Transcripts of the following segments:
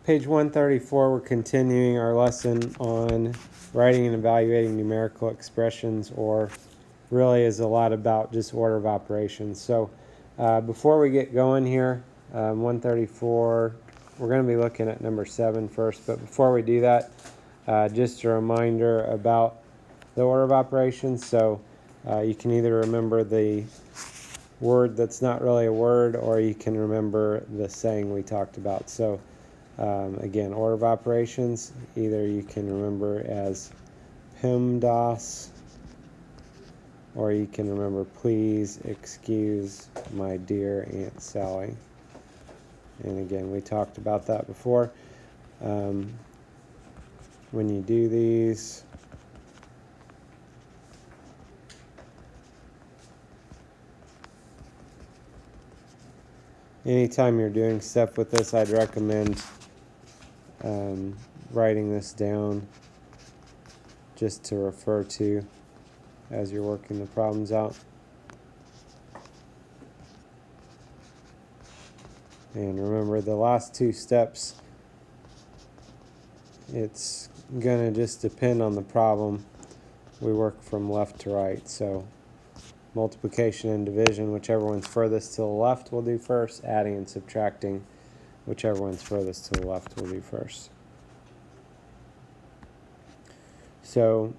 Page 134, we're continuing our lesson on writing and evaluating numerical expressions, or really is a lot about just order of operations. So before we get going here, 134, we're going to be looking at number 7 first, but before we do that, just a reminder about the order of operations. So you can either remember the word that's not really a word, or you can remember the saying we talked about. So again, order of operations, either you can remember as PEMDAS, or you can remember please excuse my dear Aunt Sally. And again, we talked about that before. When you do these, anytime you're doing stuff with this, I'd recommend writing this down just to refer to as you're working the problems out. And remember, the last two steps, it's gonna just depend on the problem. We work from left to right, so multiplication and division, whichever one's furthest to the left we'll do first. Adding and subtracting, whichever one's furthest to the left we'll do first. So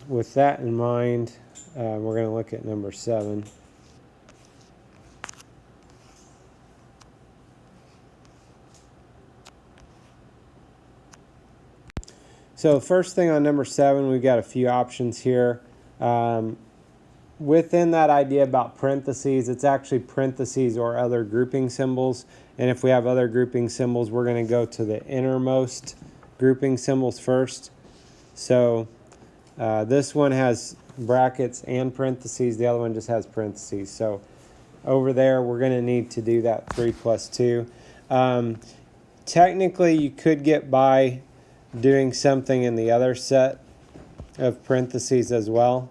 with that in mind, we're going to look at number 7. So first thing on number 7, we've got a few options here. Within that idea about parentheses, it's actually parentheses or other grouping symbols. And if we have other grouping symbols, we're going to go to the innermost grouping symbols first. So this one has brackets and parentheses. The other one just has parentheses. So over there, we're going to need to do that 3 plus 2. Technically, you could get by doing something in the other set of parentheses as well.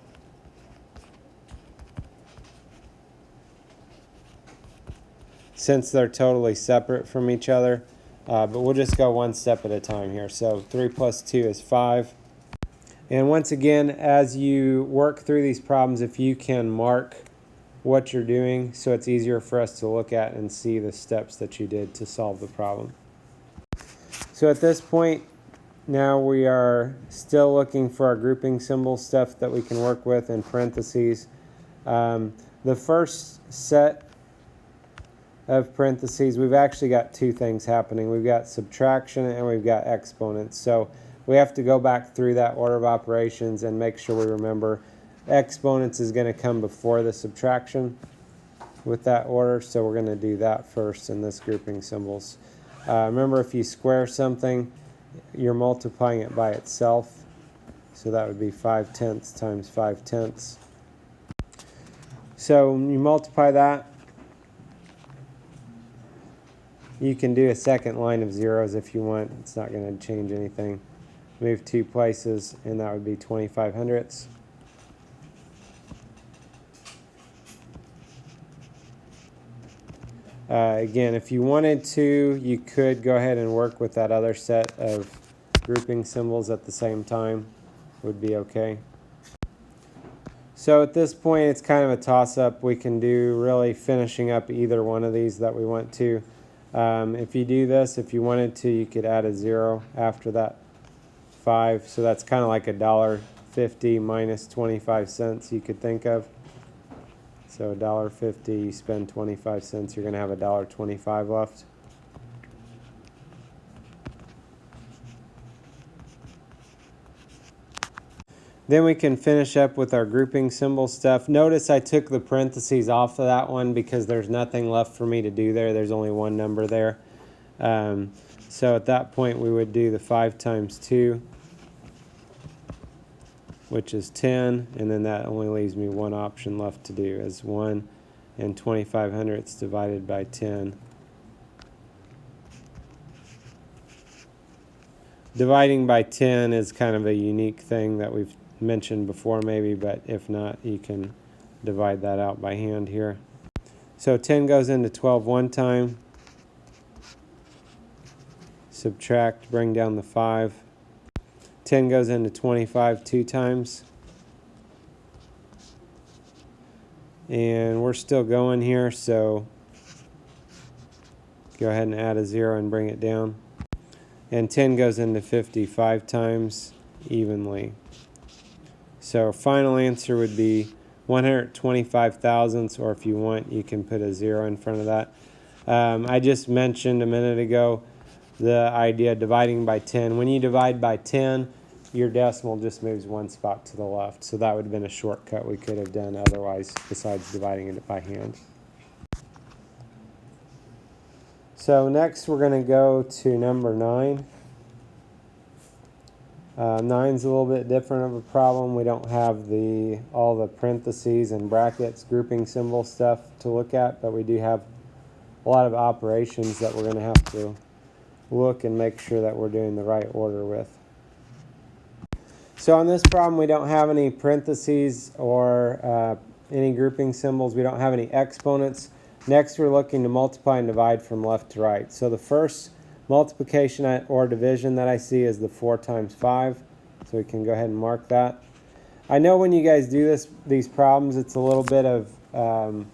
Since they're totally separate from each other. But we'll just go one step at a time here. So 3 plus 2 is 5. And once again, as you work through these problems, if you can mark what you're doing, so it's easier for us to look at and see the steps that you did to solve the problem. So at this point, now we are still looking for our grouping symbol stuff that we can work with in parentheses. The first set of parentheses, we've actually got two things happening. We've got subtraction and we've got exponents. So we have to go back through that order of operations and make sure we remember exponents is going to come before the subtraction with that order. So we're going to do that first in this grouping symbols. Remember, if you square something, you're multiplying it by itself. So that would be 5/10 times 5/10. So when you multiply that, you can do a second line of zeros if you want. It's not going to change anything. Move 2 places, and that would be 25 hundredths. Again, if you wanted to, you could go ahead and work with that other set of grouping symbols at the same time. Would be okay. So at this point, it's kind of a toss-up. We can do really finishing up either one of these that we want to. If you do this, if you wanted to, you could add a 0 after that 5. So that's kind of like $1.50 minus 25 cents you could think of. So $1.50, you spend 25 cents, you're going to have $1.25 left. Then we can finish up with our grouping symbol stuff. Notice I took the parentheses off of that one because there's nothing left for me to do there. There's only one number there. So at that point we would do the 5 times 2, which is 10, and then that only leaves me one option left to do as 1 and 25 hundredths divided by 10. Dividing by 10 is kind of a unique thing that we've mentioned before maybe, but if not, you can divide that out by hand here. So 10 goes into 12 one time. subtract, bring down the 5. 10 goes into 25 2 times. And we're still going here, so go ahead and add a 0 and bring it down. And 10 goes into 50 5 times evenly. So our final answer would be 125 thousandths, or if you want, you can put a 0 in front of that. I just mentioned a minute ago the idea of dividing by 10. When you divide by 10, your decimal just moves one spot to the left. So that would have been a shortcut we could have done otherwise besides dividing it by hand. So next we're going to go to number 9. 9's a little bit different of a problem. We don't have all the parentheses and brackets, grouping symbol stuff to look at, but we do have a lot of operations that we're going to have to look and make sure that we're doing the right order with. So on this problem, we don't have any parentheses or any grouping symbols. We don't have any exponents. Next, we're looking to multiply and divide from left to right. So the first multiplication or division that I see is the 4 times 5. So we can go ahead and mark that. I know when you guys do these problems, it's a little bit of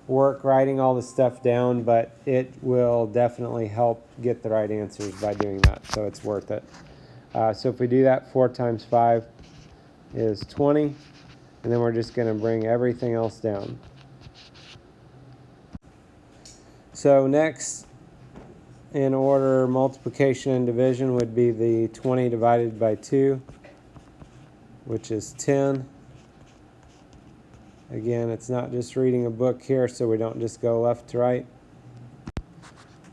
work writing all the stuff down, but it will definitely help get the right answers by doing that. So it's worth it. So if we do that, 4 times 5 is 20. And then we're just going to bring everything else down. So next in order, multiplication and division would be the 20 divided by 2, which is 10. Again, it's not just reading a book here, so we don't just go left to right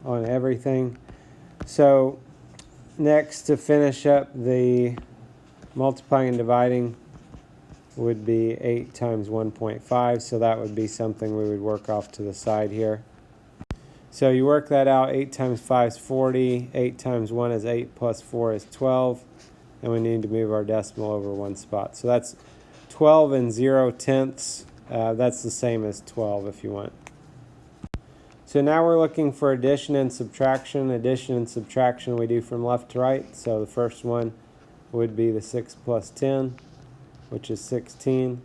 on everything. So next, to finish up the multiplying and dividing, would be 8 times 1.5, so that would be something we would work off to the side here. So you work that out. 8 times 5 is 40, 8 times 1 is 8, plus 4 is 12, and we need to move our decimal over one spot. So that's 12 and 0 tenths. That's the same as 12 if you want. So now we're looking for addition and subtraction. Addition and subtraction we do from left to right. So the first one would be the 6 plus 10, which is 16.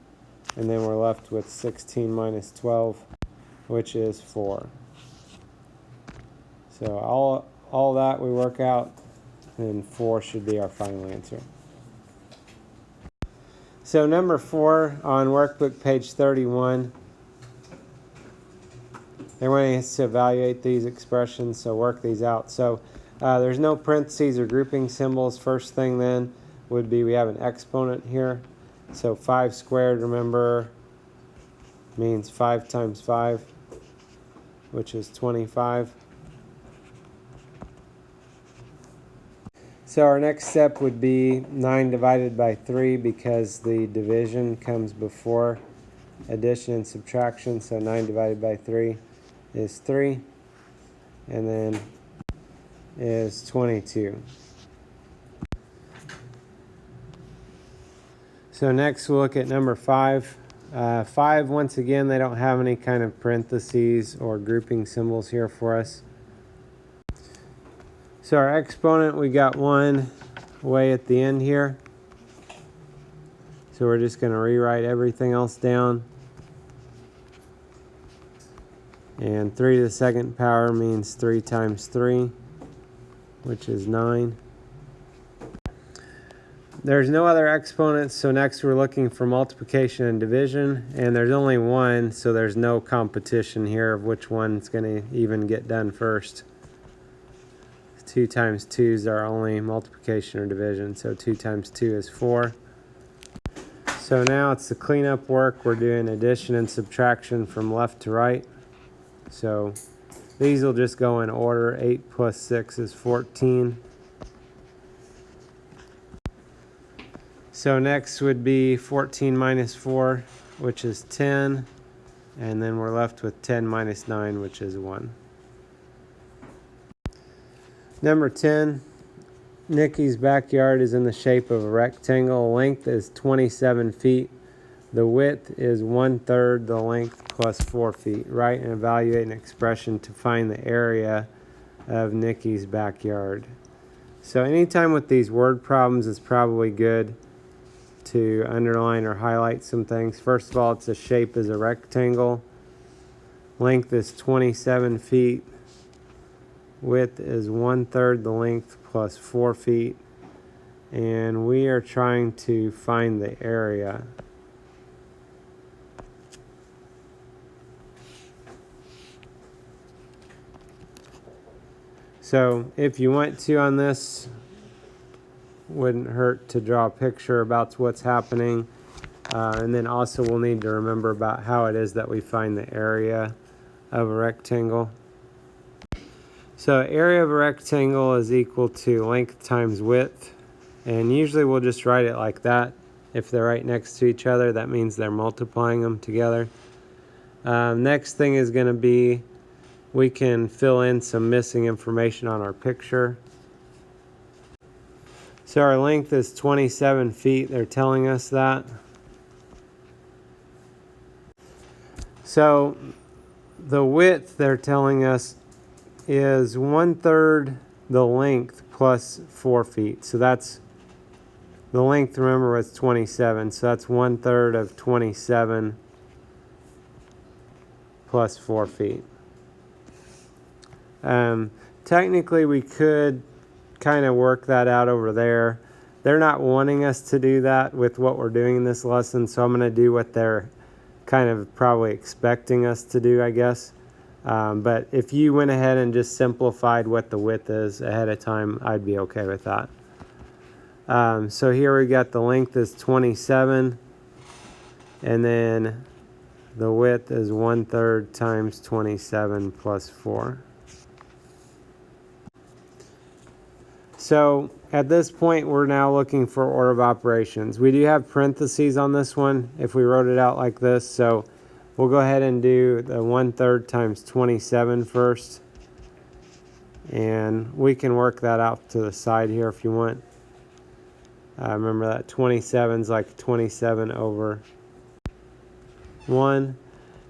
And then we're left with 16 minus 12, which is 4. So all that we work out, and 4 should be our final answer. So number 4 on workbook page 31, they're wanting us to evaluate these expressions, so work these out. So there's no parentheses or grouping symbols. First thing then would be we have an exponent here. So 5 squared, remember, means 5 times 5, which is 25. So our next step would be 9 divided by 3 because the division comes before addition and subtraction. So 9 divided by 3 is 3, and then is 22. So next we'll look at number 5. 5, once again, they don't have any kind of parentheses or grouping symbols here for us. So our exponent, we got 1 way at the end here. So we're just going to rewrite everything else down. And 3 to the second power means 3 times 3, which is 9. There's no other exponents, so next we're looking for multiplication and division. And there's only 1, so there's no competition here of which one's going to even get done first. 2 times 2 is our only multiplication or division, so 2 times 2 is 4. So now it's the cleanup work. We're doing addition and subtraction from left to right. So these will just go in order. 8 plus 6 is 14. So next would be 14 minus 4, which is 10. And then we're left with 10 minus 9, which is 1. Number 10, Nikki's backyard is in the shape of a rectangle. Length is 27 feet. The width is 1/3 the length plus 4 feet. Write and evaluate an expression to find the area of Nikki's backyard. So anytime with these word problems, it's probably good to underline or highlight some things. First of all, its a shape is a rectangle. Length is 27 feet. Width is 1/3 the length plus 4 feet. And we are trying to find the area. So if you want to on this, wouldn't hurt to draw a picture about what's happening. And then also we'll need to remember about how it is that we find the area of a rectangle. So area of a rectangle is equal to length times width. And usually we'll just write it like that. If they're right next to each other, that means they're multiplying them together. Next thing is going to be, we can fill in some missing information on our picture. So our length is 27 feet. They're telling us that. So the width they're telling us is 1/3 the length plus 4 feet. So that's the length, remember, was 27. So that's 1/3 of 27 plus 4 feet. Technically, we could kind of work that out over there. They're not wanting us to do that with what we're doing in this lesson, so I'm going to do what they're kind of probably expecting us to do, I guess. But if you went ahead and just simplified what the width is ahead of time, I'd be okay with that. So here we got the length is 27, and then the width is 1/3 times 27 plus 4. So at this point, we're now looking for order of operations. We do have parentheses on this one if we wrote it out like this. So we'll go ahead and do the 1/3 times 27 first. And we can work that out to the side here if you want. Remember that 27 is like 27 over 1.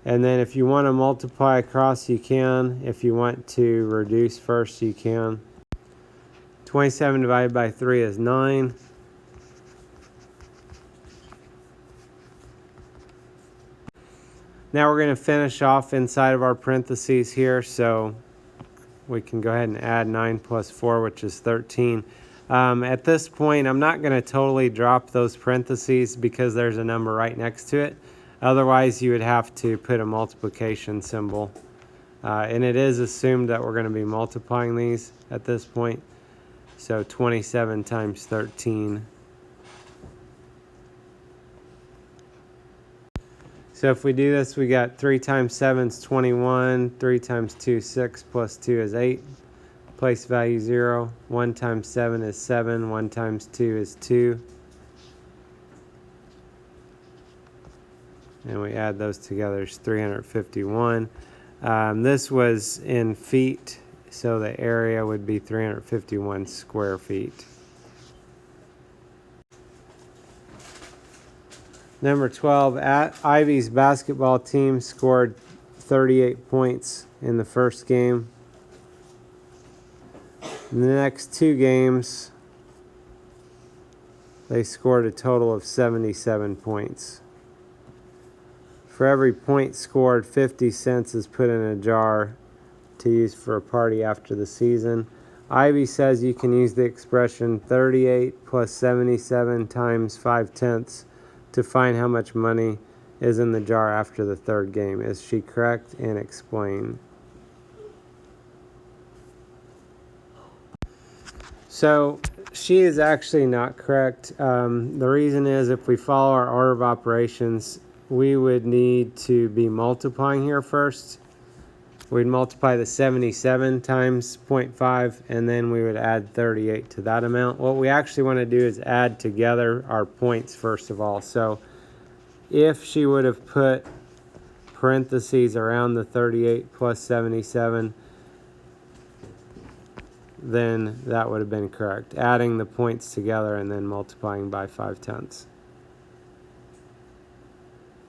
And then if you want to multiply across, you can. If you want to reduce first, you can. 27 divided by 3 is 9. Now we're going to finish off inside of our parentheses here, so we can go ahead and add 9 plus 4, which is 13. At this point, I'm not going to totally drop those parentheses because there's a number right next to it. Otherwise, you would have to put a multiplication symbol. And it is assumed that we're going to be multiplying these at this point. So 27 times 13. So if we do this, we got 3 times 7 is 21, 3 times 2 is 6, plus 2 is 8. Place value 0. 1 times 7 is 7, 1 times 2 is 2. And we add those together, it's 351. This was in feet, so the area would be 351 square feet. Number 12, Ivy's basketball team scored 38 points in the first game. In the next 2 games, they scored a total of 77 points. For every point scored, 50 cents is put in a jar to use for a party after the season. Ivy says you can use the expression 38 plus 77 times 5/10 to find how much money is in the jar after the 3rd game. Is she correct? And explain. So she is actually not correct. The reason is, if we follow our order of operations, we would need to be multiplying here first. We'd multiply the 77 times 0.5, and then we would add 38 to that amount. What we actually want to do is add together our points first of all. So if she would have put parentheses around the 38 plus 77, then that would have been correct. Adding the points together and then multiplying by 5/10.